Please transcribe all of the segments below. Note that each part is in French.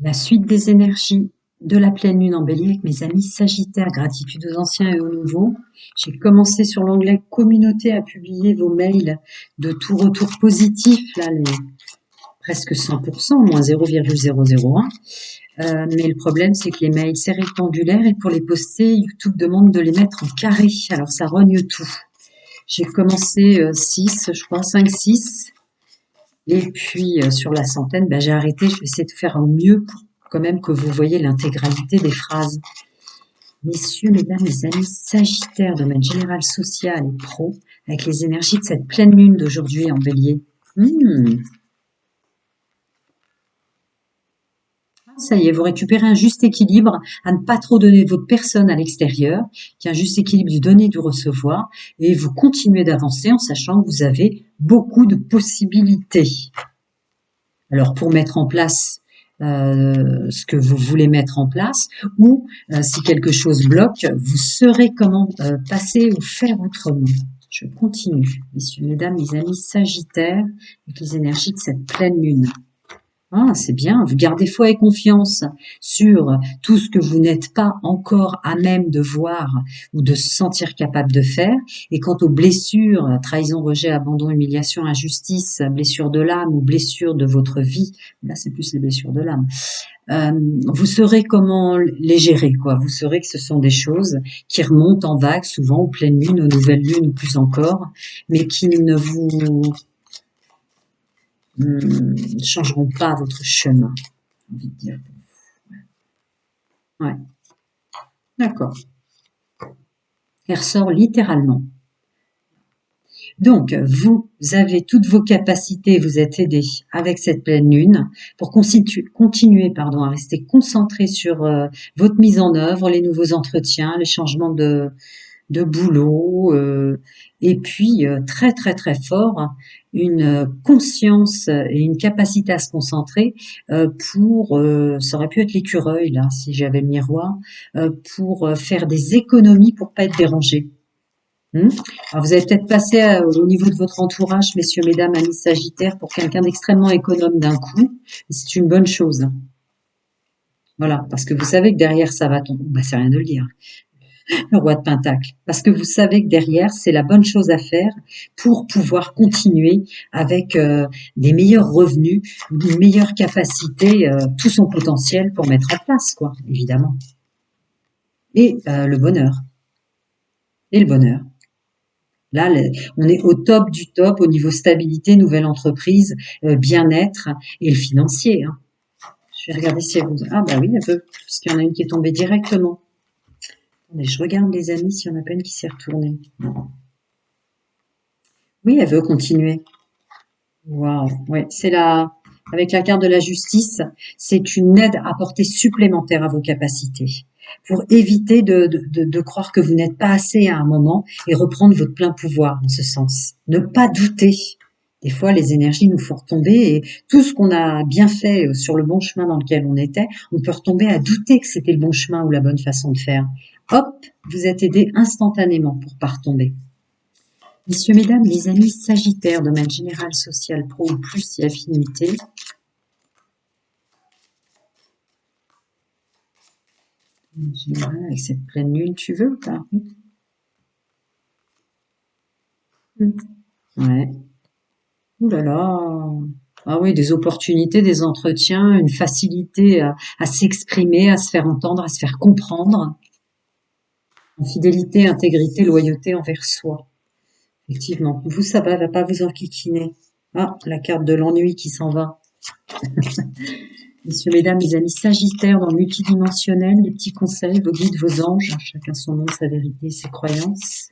La suite des énergies de la pleine lune en bélier avec mes amis sagittaires, gratitude aux anciens et aux nouveaux. J'ai commencé sur l'onglet communauté à publier vos mails de tout retour positif, là, les presque 100%, moins 0,001. Mais le problème, c'est que les mails, c'est rectangulaire et pour les poster, YouTube demande de les mettre en carré. Alors, ça rogne tout. J'ai commencé 6, je crois, 5, 6. Et puis, sur la centaine, j'ai arrêté. Je vais essayer de faire au mieux pour quand même que vous voyez l'intégralité des phrases. Messieurs, mesdames, les amis sagittaires, domaine général, social et pro, avec les énergies de cette pleine lune d'aujourd'hui en bélier. Ça y est, vous récupérez un juste équilibre à ne pas trop donner de votre personne à l'extérieur, qui est un juste équilibre du donner et du recevoir, et vous continuez d'avancer en sachant que vous avez beaucoup de possibilités. Alors pour mettre en place ce que vous voulez mettre en place, ou si quelque chose bloque, vous saurez comment passer ou faire autrement. Je continue, messieurs, mesdames, mes amis sagittaires, avec les énergies de cette pleine lune. Ah, c'est bien, vous gardez foi et confiance sur tout ce que vous n'êtes pas encore à même de voir ou de se sentir capable de faire. Et quant aux blessures, trahison, rejet, abandon, humiliation, injustice, blessures de l'âme ou blessures de votre vie, là c'est plus les blessures de l'âme, vous saurez comment les gérer, quoi. Vous saurez que ce sont des choses qui remontent en vagues, souvent aux pleines lunes, aux nouvelles lunes ou plus encore, mais qui ne vous changeront pas votre chemin, j'ai envie de dire. Ouais, d'accord. Elle ressort littéralement. Donc, vous avez toutes vos capacités, vous êtes aidé avec cette pleine lune pour continuer à rester concentré sur votre mise en œuvre, les nouveaux entretiens, les changements de boulot, et puis très très très fort, une conscience et une capacité à se concentrer pour, ça aurait pu être l'écureuil là, si j'avais le miroir, pour faire des économies pour pas être dérangé. Alors vous avez peut-être passé au niveau de votre entourage, messieurs, mesdames, amis sagittaires, pour quelqu'un d'extrêmement économe d'un coup, et c'est une bonne chose. Voilà, parce que vous savez que derrière ça va tomber, c'est rien de le dire. Le roi de Pentacle, parce que vous savez que derrière, c'est la bonne chose à faire pour pouvoir continuer avec des meilleurs revenus, une meilleure capacité, tout son potentiel pour mettre en place, quoi, évidemment. Et le bonheur. Et le bonheur. Là, on est au top du top au niveau stabilité, nouvelle entreprise, bien-être et le financier. Hein. Je vais regarder si elle vous... Ah bah oui, elle veut, puisqu'il y en a une qui est tombée directement. Attendez, je regarde les amis s'il y en a pas une qui s'est retournée. Oui, elle veut continuer. Waouh, ouais, c'est avec la carte de la justice, c'est une aide apportée supplémentaire à vos capacités pour éviter de croire que vous n'êtes pas assez à un moment et reprendre votre plein pouvoir en ce sens. Ne pas douter. Des fois, les énergies nous font retomber et tout ce qu'on a bien fait sur le bon chemin dans lequel on était, on peut retomber à douter que c'était le bon chemin ou la bonne façon de faire. Hop, vous êtes aidé instantanément pour pas retomber. Messieurs, mesdames, les amis sagittaires, domaine général, social, pro ou plus et affinité. Général, avec cette pleine lune, tu veux ou pas? Ouais. Ouh là là. Ah oui, des opportunités, des entretiens, une facilité à s'exprimer, à se faire entendre, à se faire comprendre. Fidélité, intégrité, loyauté envers soi. Effectivement. Vous, ça va pas vous enquiquiner. Ah, la carte de l'ennui qui s'en va. Messieurs, mesdames, les amis sagittaires dans le multidimensionnel, les petits conseils, vos guides, vos anges, chacun son nom, sa vérité, ses croyances.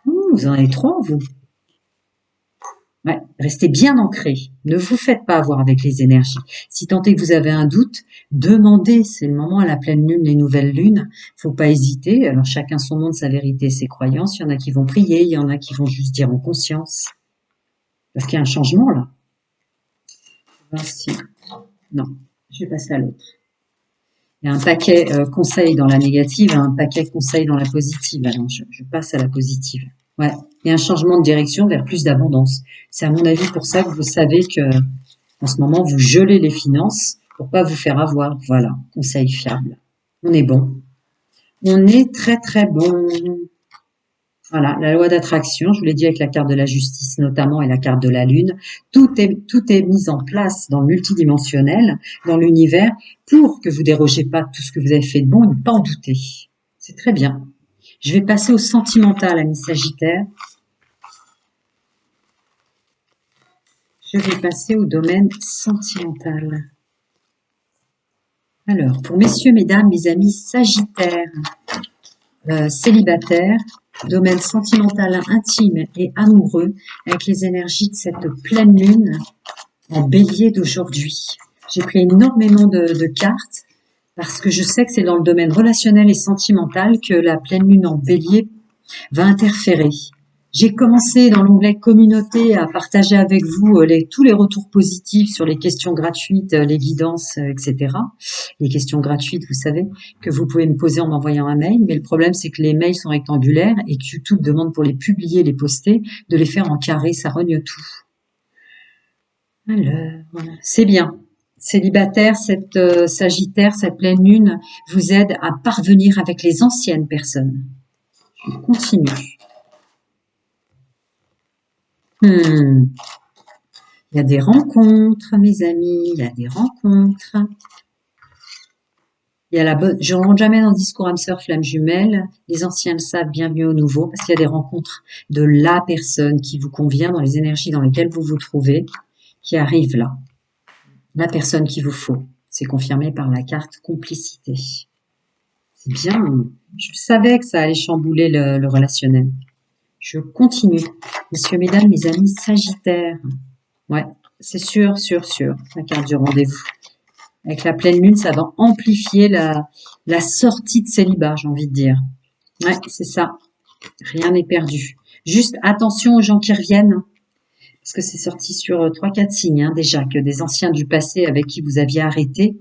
Vous en avez 3, vous. Ouais, restez bien ancrés. Ne vous faites pas avoir avec les énergies. Si tant est que vous avez un doute, demandez. C'est le moment à la pleine lune, les nouvelles lunes. Faut pas hésiter. Alors chacun son monde, sa vérité, ses croyances. Il y en a qui vont prier, il y en a qui vont juste dire en conscience. Parce qu'il y a un changement là. Voici. Non, je vais passer à l'autre. Il y a un paquet conseils dans la négative et un paquet conseils dans la positive. Alors je passe à la positive. Ouais, il y a un changement de direction vers plus d'abondance. C'est à mon avis pour ça que vous savez que en ce moment vous gelez les finances pour pas vous faire avoir. Voilà, conseil fiable. On est bon. On est très très bon. Voilà, la loi d'attraction, je vous l'ai dit avec la carte de la justice notamment et la carte de la lune, tout est mis en place dans le multidimensionnel, dans l'univers, pour que vous dérogez pas de tout ce que vous avez fait de bon et ne pas en douter. C'est très bien. Je vais passer au sentimental, ami Sagittaire. Je vais passer au domaine sentimental. Alors, pour messieurs, mesdames, mes amis Sagittaires, célibataires, domaine sentimental intime et amoureux, avec les énergies de cette pleine lune en bélier d'aujourd'hui. J'ai pris énormément de cartes parce que je sais que c'est dans le domaine relationnel et sentimental que la pleine lune en bélier va interférer. J'ai commencé dans l'onglet communauté à partager avec vous tous les retours positifs sur les questions gratuites, les guidances, etc. Les questions gratuites, vous savez, que vous pouvez me poser en m'envoyant un mail. Mais le problème, c'est que les mails sont rectangulaires et que YouTube demande pour les publier, les poster, de les faire en carré. Ça rogne tout. Alors, c'est bien. Célibataire, cette Sagittaire, cette pleine lune vous aide à parvenir avec les anciennes personnes. Je continue. Il y a des rencontres, mes amis, il y a des rencontres. Il y a la bonne. Je ne rentre jamais dans le discours âme sœur flamme jumelle. Les anciens le savent, bienvenue aux nouveaux, parce qu'il y a des rencontres de la personne qui vous convient dans les énergies dans lesquelles vous vous trouvez, qui arrive là. La personne qu'il vous faut. C'est confirmé par la carte complicité. C'est bien. Je savais que ça allait chambouler le relationnel. Je continue. Messieurs, mesdames, mes amis Sagittaires. Ouais, c'est sûr. La carte du rendez-vous. Avec la pleine lune, ça va amplifier la sortie de célibat, j'ai envie de dire. Ouais, c'est ça. Rien n'est perdu. Juste attention aux gens qui reviennent. Parce que c'est sorti sur 3-4 signes déjà, que des anciens du passé avec qui vous aviez arrêté,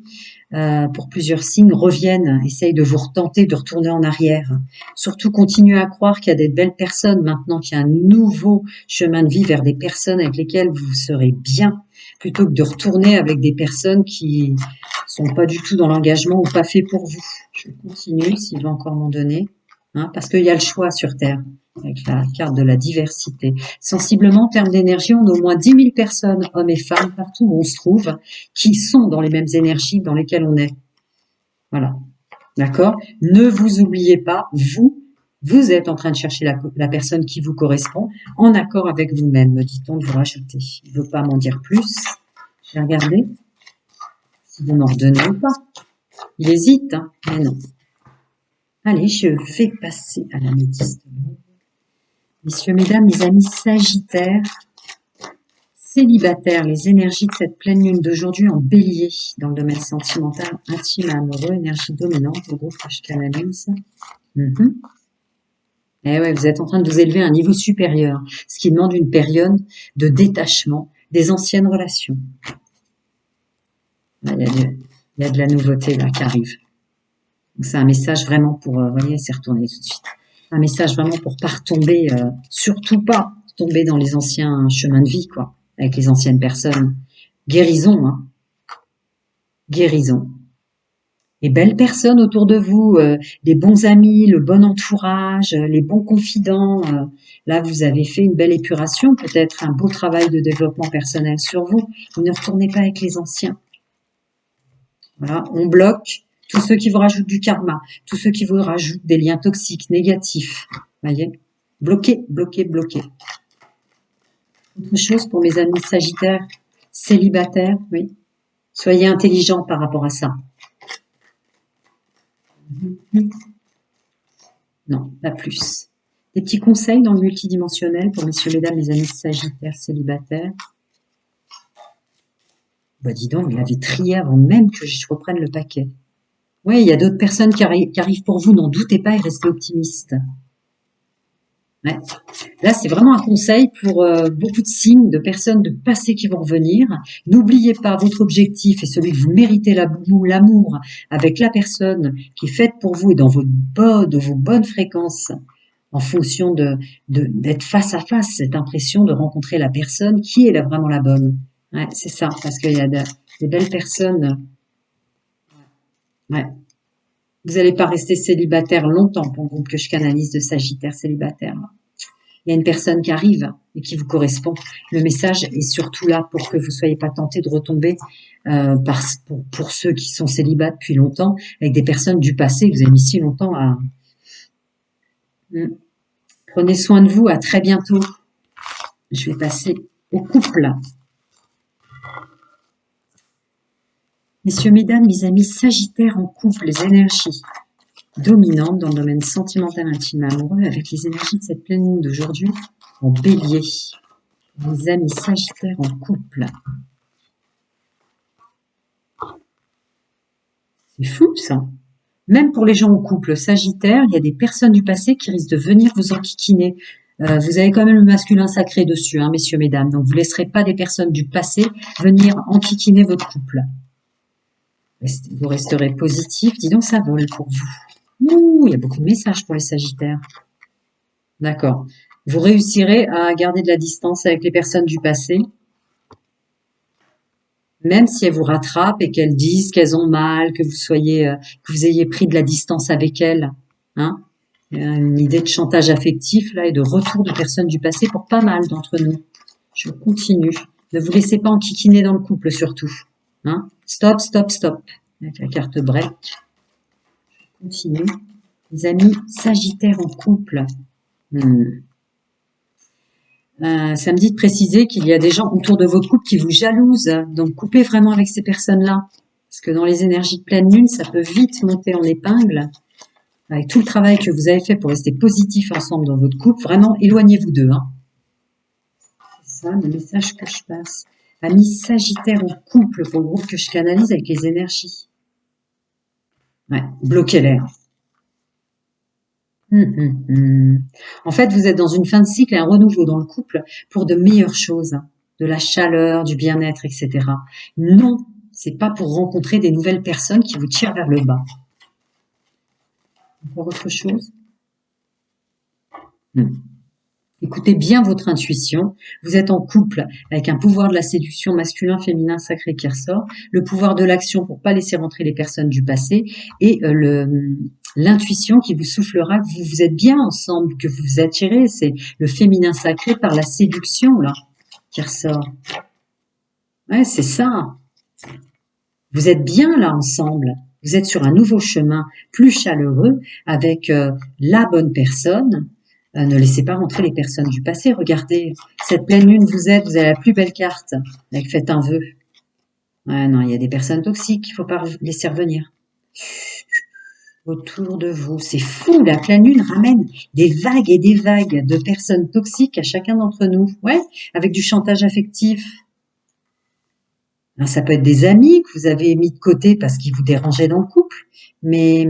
pour plusieurs signes, reviennent, essayent de vous retenter, de retourner en arrière. Surtout, continuez à croire qu'il y a des belles personnes maintenant, qu'il y a un nouveau chemin de vie vers des personnes avec lesquelles vous serez bien, plutôt que de retourner avec des personnes qui sont pas du tout dans l'engagement ou pas fait pour vous. Je continue, s'il va encore m'en donner, parce qu'il y a le choix sur Terre, avec la carte de la diversité. Sensiblement, en termes d'énergie, on a au moins 10 000 personnes, hommes et femmes, partout où on se trouve, qui sont dans les mêmes énergies dans lesquelles on est. Voilà. D'accord? Ne vous oubliez pas, vous êtes en train de chercher la personne qui vous correspond, en accord avec vous-même, me dit-on de vous rajouter. Il ne veut pas m'en dire plus. Je vais regarder si vous m'en redonnez ou pas. Il hésite, mais non. Allez, je vais passer à la médiste. Messieurs, mesdames, mes amis Sagittaires, célibataires, les énergies de cette pleine lune d'aujourd'hui en bélier, dans le domaine sentimental, intime et amoureux, énergie dominante, le groupe que je canalise. Eh ouais, vous êtes en train de vous élever à un niveau supérieur, ce qui demande une période de détachement des anciennes relations. Là, il y a de la nouveauté là qui arrive. C'est un message vraiment pour, vous voyez, c'est retourné tout de suite. Un message vraiment pour pas retomber, surtout pas tomber dans les anciens chemins de vie, quoi, avec les anciennes personnes. Guérison, guérison. Les belles personnes autour de vous, les bons amis, le bon entourage, les bons confidents. Là, vous avez fait une belle épuration, peut-être un beau travail de développement personnel sur vous. Vous ne retournez pas avec les anciens. Voilà, on bloque tous ceux qui vous rajoutent du karma, tous ceux qui vous rajoutent des liens toxiques, négatifs. Voyez, bloquez. Autre chose pour mes amis Sagittaires, célibataires, oui. Soyez intelligents par rapport à ça. Non, pas plus. Des petits conseils dans le multidimensionnel pour messieurs, mesdames, mes amis Sagittaires, célibataires. Bah dis donc, il avait trié avant même que je reprenne le paquet. Oui, il y a d'autres personnes qui arrivent pour vous, n'en doutez pas et restez optimistes. Ouais. Là, c'est vraiment un conseil pour beaucoup de signes, de personnes de passé qui vont revenir. N'oubliez pas votre objectif et celui que vous méritez l'amour avec la personne qui est faite pour vous et dans de vos bonnes fréquences en fonction d'être face à face, cette impression de rencontrer la personne qui est vraiment la bonne. Ouais, c'est ça, parce qu'il y a des belles personnes Ouais. Vous n'allez pas rester célibataire longtemps pour le groupe que je canalise de Sagittaire célibataire. Il y a une personne qui arrive et qui vous correspond. Le message est surtout là pour que vous soyez pas tenté de retomber pour ceux qui sont célibats depuis longtemps, avec des personnes du passé que vous avez mis si longtemps à... Mm. Prenez soin de vous, à très bientôt. Je vais passer au couple. Messieurs, mesdames, mes amis Sagittaires en couple, les énergies dominantes dans le domaine sentimental, intime, amoureux, avec les énergies de cette pleine lune d'aujourd'hui en bélier. Les amis Sagittaires en couple. C'est fou ça. Même pour les gens en couple Sagittaire, il y a des personnes du passé qui risquent de venir vous enquiquiner. Vous avez quand même le masculin sacré dessus, hein, messieurs, mesdames. Donc, vous ne laisserez pas des personnes du passé venir enquiquiner votre couple. Vous resterez positif. Dis donc, ça vole pour vous. Ouh, il y a beaucoup de messages pour les Sagittaires. D'accord. Vous réussirez à garder de la distance avec les personnes du passé, même si elles vous rattrapent et qu'elles disent qu'elles ont mal, que vous ayez pris de la distance avec elles. Hein? Il y a une idée de chantage affectif là et de retour de personnes du passé pour pas mal d'entre nous. Je continue. Ne vous laissez pas enquiquiner dans le couple surtout. Hein? Stop, stop, stop. Avec la carte break. Je continue. Les amis Sagittaires en couple. Ça me dit de préciser qu'il y a des gens autour de votre couple qui vous jalousent. Donc coupez vraiment avec ces personnes-là. Parce que dans les énergies de pleine lune, ça peut vite monter en épingle. Avec tout le travail que vous avez fait pour rester positif ensemble dans votre couple, vraiment éloignez-vous d'eux. Hein. C'est ça le message que je passe. Amis Sagittaire en couple pour le groupe que je canalise avec les énergies. Ouais, bloquez l'air. En fait, vous êtes dans une fin de cycle et un renouveau dans le couple pour de meilleures choses, de la chaleur, du bien-être, etc. Non, c'est pas pour rencontrer des nouvelles personnes qui vous tirent vers le bas. Encore autre chose? Écoutez bien votre intuition. Vous êtes en couple avec un pouvoir de la séduction masculin, féminin, sacré qui ressort, le pouvoir de l'action pour pas laisser rentrer les personnes du passé et l'intuition qui vous soufflera que vous êtes bien ensemble, que vous vous attirez. C'est le féminin sacré par la séduction là qui ressort. Ouais, c'est ça. Vous êtes bien là ensemble. Vous êtes sur un nouveau chemin plus chaleureux avec la bonne personne. Ne laissez pas rentrer les personnes du passé. Regardez, cette pleine lune, vous avez la plus belle carte. Avec faites un vœu. Ouais, non, il y a des personnes toxiques, il faut pas laisser revenir. Autour de vous, c'est fou, la pleine lune ramène des vagues et des vagues de personnes toxiques à chacun d'entre nous. Ouais, avec du chantage affectif. Alors, ça peut être des amis que vous avez mis de côté parce qu'ils vous dérangeaient dans le couple, mais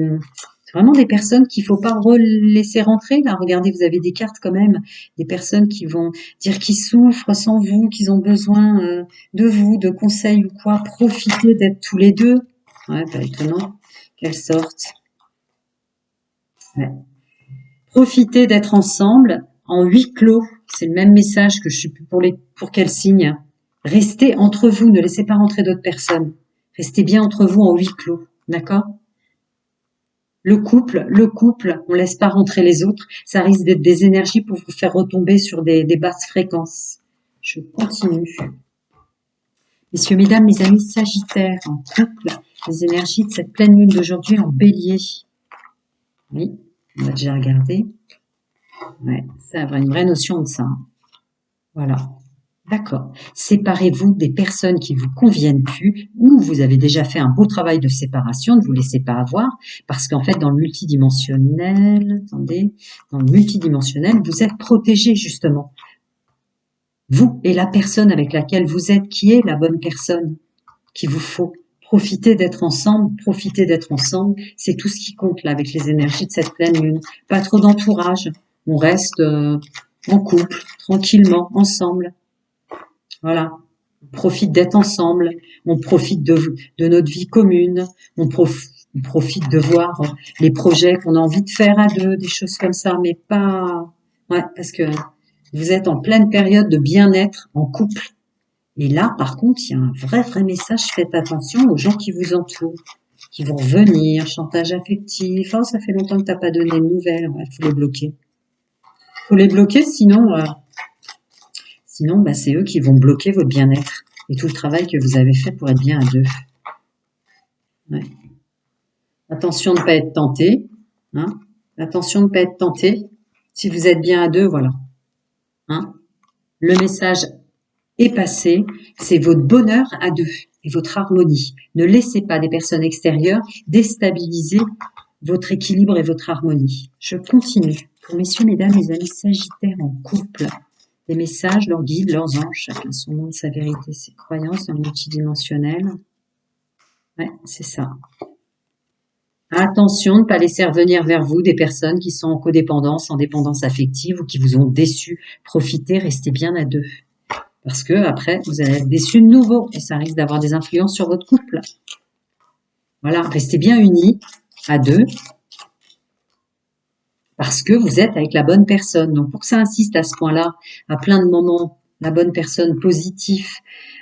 c'est vraiment des personnes qu'il faut pas laisser rentrer. Là, regardez, vous avez des cartes quand même, des personnes qui vont dire qu'ils souffrent sans vous, qu'ils ont besoin de vous, de conseils ou quoi. Profitez d'être tous les deux. Ouais, pas étonnant qu'elles sortent. Ouais. Profitez d'être ensemble en huis clos. C'est le même message que je suis pour quel signe. Restez entre vous, ne laissez pas rentrer d'autres personnes. Restez bien entre vous en huis clos, d'accord? Le couple, on laisse pas rentrer les autres. Ça risque d'être des énergies pour vous faire retomber sur des basses fréquences. Je continue. Messieurs, mesdames, mes amis Sagittaires en couple, les énergies de cette pleine lune d'aujourd'hui en bélier. Oui, on va déjà regarder. Ouais, ça a une vraie notion de ça. Voilà. D'accord. Séparez-vous des personnes qui vous conviennent plus ou vous avez déjà fait un beau travail de séparation, ne vous laissez pas avoir parce qu'en fait dans le multidimensionnel, vous êtes protégé justement. Vous et la personne avec laquelle vous êtes qui est la bonne personne qu'il vous faut. Profitez d'être ensemble, c'est tout ce qui compte là avec les énergies de cette pleine lune. Pas trop d'entourage, on reste en couple, tranquillement, ensemble. Voilà, on profite d'être ensemble, on profite de notre vie commune, on profite de voir les projets qu'on a envie de faire à deux, des choses comme ça, mais pas... Ouais, parce que vous êtes en pleine période de bien-être en couple. Et là, par contre, il y a un vrai message, faites attention aux gens qui vous entourent. qui vont revenir. Chantage affectif. Oh, ça fait longtemps que tu n'as pas donné de nouvelles. Il faut les bloquer. Il faut les bloquer, sinon bah, c'est eux qui vont bloquer votre bien-être et tout le travail que vous avez fait pour être bien à deux. Ouais. Attention de ne pas être tenté. Hein. Attention de ne pas être tenté. Si vous êtes bien à deux, voilà. Hein. Le message est passé. C'est votre bonheur à deux et votre harmonie. Ne laissez pas des personnes extérieures déstabiliser votre équilibre et votre harmonie. Je continue. Pour messieurs, mesdames, les amis sagittaires en couple, les messages, leurs guides, leurs anges, chacun son monde, sa vérité, ses croyances dans le multidimensionnel. Ouais, c'est ça. Attention de ne pas laisser revenir vers vous des personnes qui sont en codépendance, en dépendance affective ou qui vous ont déçu. Profitez, restez bien à deux. Parce que après, vous allez être déçus de nouveau et ça risque d'avoir des influences sur votre couple. Voilà, restez bien unis à deux parce que vous êtes avec la bonne personne. Donc, pour que ça insiste à ce point-là, à plein de moments, la bonne personne positif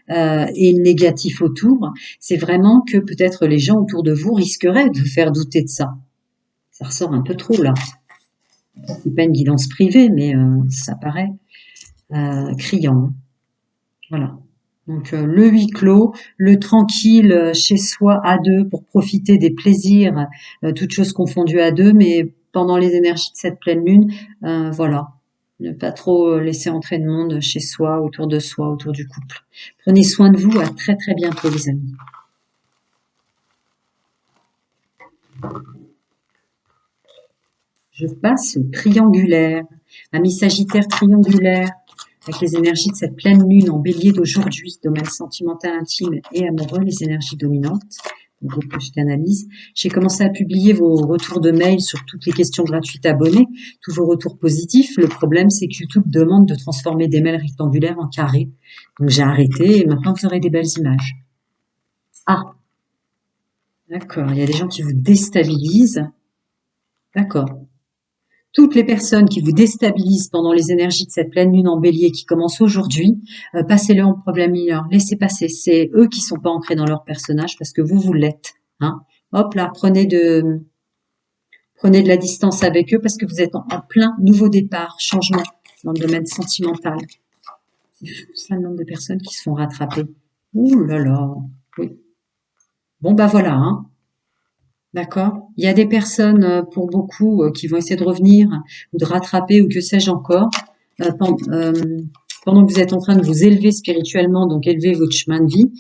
et négatif autour, c'est vraiment que peut-être les gens autour de vous risqueraient de vous faire douter de ça. Ça ressort un peu trop, là. C'est pas une guidance privée, mais ça paraît criant. Voilà. Donc, le huis clos, le tranquille chez soi à deux pour profiter des plaisirs, toutes choses confondues à deux, mais pendant les énergies de cette pleine lune, voilà. Ne pas trop laisser entrer de monde chez soi, autour du couple. Prenez soin de vous, à très très bientôt les amis. Je passe au triangulaire, ami Sagittaire triangulaire, avec les énergies de cette pleine lune en bélier d'aujourd'hui, domaine sentimental, intime et amoureux, les énergies dominantes. Donc, je canalise. J'ai commencé à publier vos retours de mail sur toutes les questions gratuites abonnées, tous vos retours positifs. Le problème, c'est que YouTube demande de transformer des mails rectangulaires en carrés. Donc, j'ai arrêté et maintenant, vous aurez des belles images. Ah, d'accord. Il y a des gens qui vous déstabilisent. D'accord. Toutes les personnes qui vous déstabilisent pendant les énergies de cette pleine lune en bélier qui commence aujourd'hui, passez-le en problème mineur, laissez passer. C'est eux qui sont pas ancrés dans leur personnage parce que vous l'êtes. Hein. Hop là, prenez de la distance avec eux parce que vous êtes en plein nouveau départ, changement dans le domaine sentimental. C'est fou ça, le nombre de personnes qui se font rattraper. Ouh là là, oui. Bon bah voilà, hein. D'accord. Il y a des personnes, pour beaucoup, qui vont essayer de revenir ou de rattraper ou que sais-je encore, pendant que vous êtes en train de vous élever spirituellement, donc élever votre chemin de vie,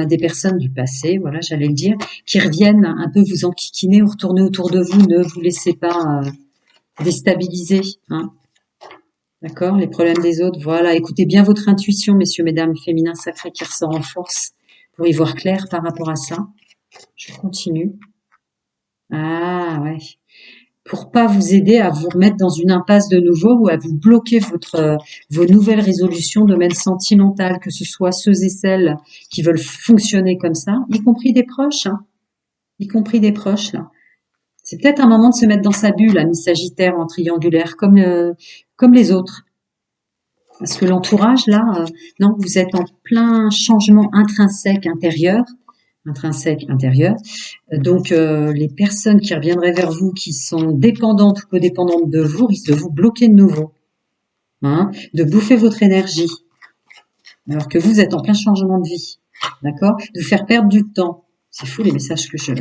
des personnes du passé, voilà, j'allais le dire, qui reviennent un peu vous enquiquiner ou retourner autour de vous. Ne vous laissez pas déstabiliser. Hein. D'accord. Les problèmes des autres, voilà. Écoutez bien votre intuition, messieurs, mesdames, féminins sacrés qui ressort en force pour y voir clair par rapport à ça. Je continue. Ah ouais. Pour pas vous aider à vous remettre dans une impasse de nouveau ou à vous bloquer vos nouvelles résolutions de domaine sentimental, que ce soit ceux et celles qui veulent fonctionner comme ça, y compris des proches, hein, y compris des proches là. C'est peut-être un moment de se mettre dans sa bulle, ami Sagittaire en triangulaire, comme les autres. Parce que l'entourage là, non, vous êtes en plein changement intrinsèque intérieur. Donc, les personnes qui reviendraient vers vous, qui sont dépendantes ou codépendantes de vous, risquent de vous bloquer de nouveau, hein, de bouffer votre énergie, alors que vous êtes en plein changement de vie, d'accord, de vous faire perdre du temps. C'est fou les messages que je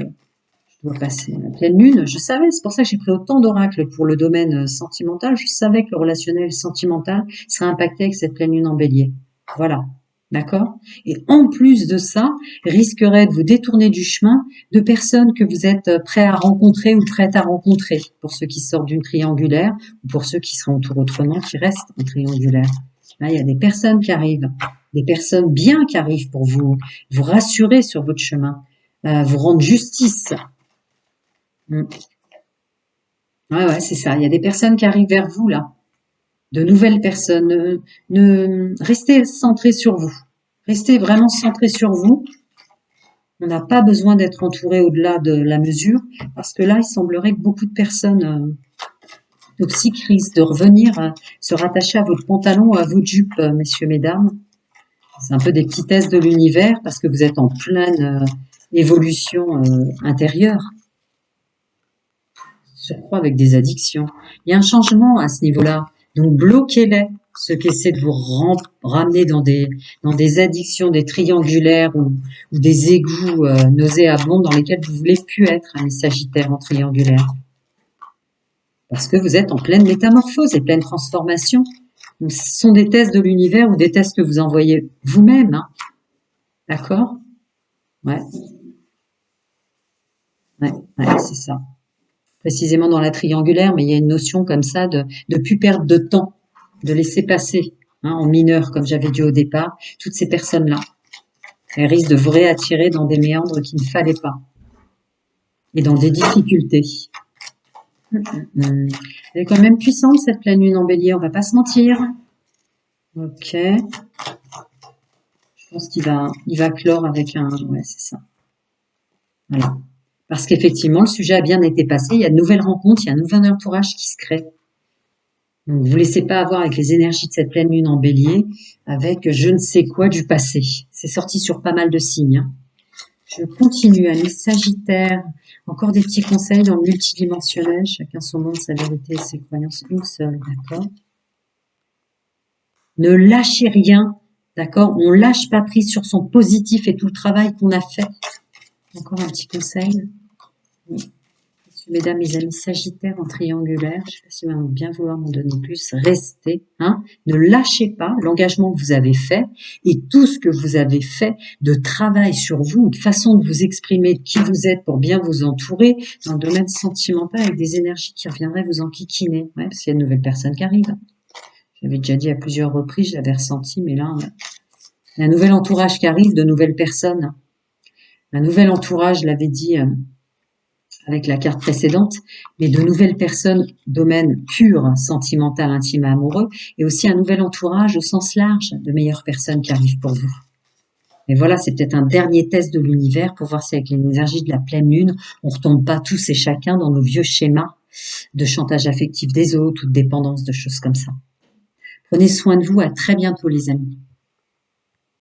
dois passer. La pleine lune, je savais, c'est pour ça que j'ai pris autant d'oracles pour le domaine sentimental. Je savais que le relationnel sentimental serait impacté avec cette pleine lune en bélier. Voilà. D'accord? Et en plus de ça, risquerait de vous détourner du chemin de personnes que vous êtes prêts à rencontrer ou prêtes à rencontrer, pour ceux qui sortent d'une triangulaire ou pour ceux qui seront autour autrement, qui restent en triangulaire. Là, il y a des personnes qui arrivent, des personnes bien qui arrivent pour vous rassurer sur votre chemin, vous rendre justice. Ouais, c'est ça. Il y a des personnes qui arrivent vers vous, là. De nouvelles personnes. Restez centrés sur vous. Restez vraiment centrés sur vous. On n'a pas besoin d'être entouré au-delà de la mesure, parce que là, il semblerait que beaucoup de personnes toxiques risquent de revenir se rattacher à votre pantalon ou à votre jupe, messieurs, mesdames. C'est un peu des petitesses de l'univers, parce que vous êtes en pleine évolution intérieure, surcroît avec des addictions. Il y a un changement à ce niveau-là. Donc bloquez-les, ceux qui essaient de vous ramener dans des addictions, des triangulaires ou des égouts nauséabonds dans lesquels vous ne voulez plus être, hein, les Sagittaires en triangulaire. Parce que vous êtes en pleine métamorphose et pleine transformation. Donc, ce sont des tests de l'univers ou des tests que vous envoyez vous-même. Hein. D'accord? Ouais. Ouais, c'est ça. Précisément dans la triangulaire, mais il y a une notion comme ça de plus perdre de temps, de laisser passer, hein, en mineur, comme j'avais dit au départ, toutes ces personnes-là. Elles risquent de vous réattirer dans des méandres qu'il ne fallait pas. Et dans des difficultés. Elle est quand même puissante, cette pleine lune en bélier, on va pas se mentir. Ok. Je pense qu'il va clore avec un... Ouais, c'est ça. Voilà. Parce qu'effectivement, le sujet a bien été passé, il y a de nouvelles rencontres, il y a un nouvel entourage qui se crée. Donc, vous ne laissez pas avoir avec les énergies de cette pleine lune en bélier, avec je ne sais quoi du passé. C'est sorti sur pas mal de signes. Hein. Je continue, amis Sagittaire. Encore des petits conseils dans le multidimensionnel. Chacun son monde, sa vérité et ses croyances, une seule, d'accord? Ne lâchez rien, d'accord? On lâche pas prise sur son positif et tout le travail qu'on a fait. Encore un petit conseil. Oui. Mesdames, mes amis Sagittaires en triangulaire, je ne sais pas si vous allez bien vouloir m'en donner plus, restez, hein, ne lâchez pas l'engagement que vous avez fait et tout ce que vous avez fait de travail sur vous, une façon de vous exprimer de qui vous êtes pour bien vous entourer dans le domaine sentimental avec des énergies qui reviendraient vous enquiquiner, ouais, parce qu'il y a de nouvelles personnes qui arrivent. J'avais déjà dit à plusieurs reprises, je l'avais ressenti, mais là, il y a un nouvel entourage qui arrive, de nouvelles personnes. Un nouvel entourage, je l'avais dit avec la carte précédente, mais de nouvelles personnes, domaine pur, sentimental, intime et amoureux, et aussi un nouvel entourage au sens large, de meilleures personnes qui arrivent pour vous. Et voilà, c'est peut-être un dernier test de l'univers pour voir si avec l'énergie de la pleine lune, on ne retombe pas tous et chacun dans nos vieux schémas de chantage affectif des autres ou de dépendance, de choses comme ça. Prenez soin de vous, à très bientôt les amis.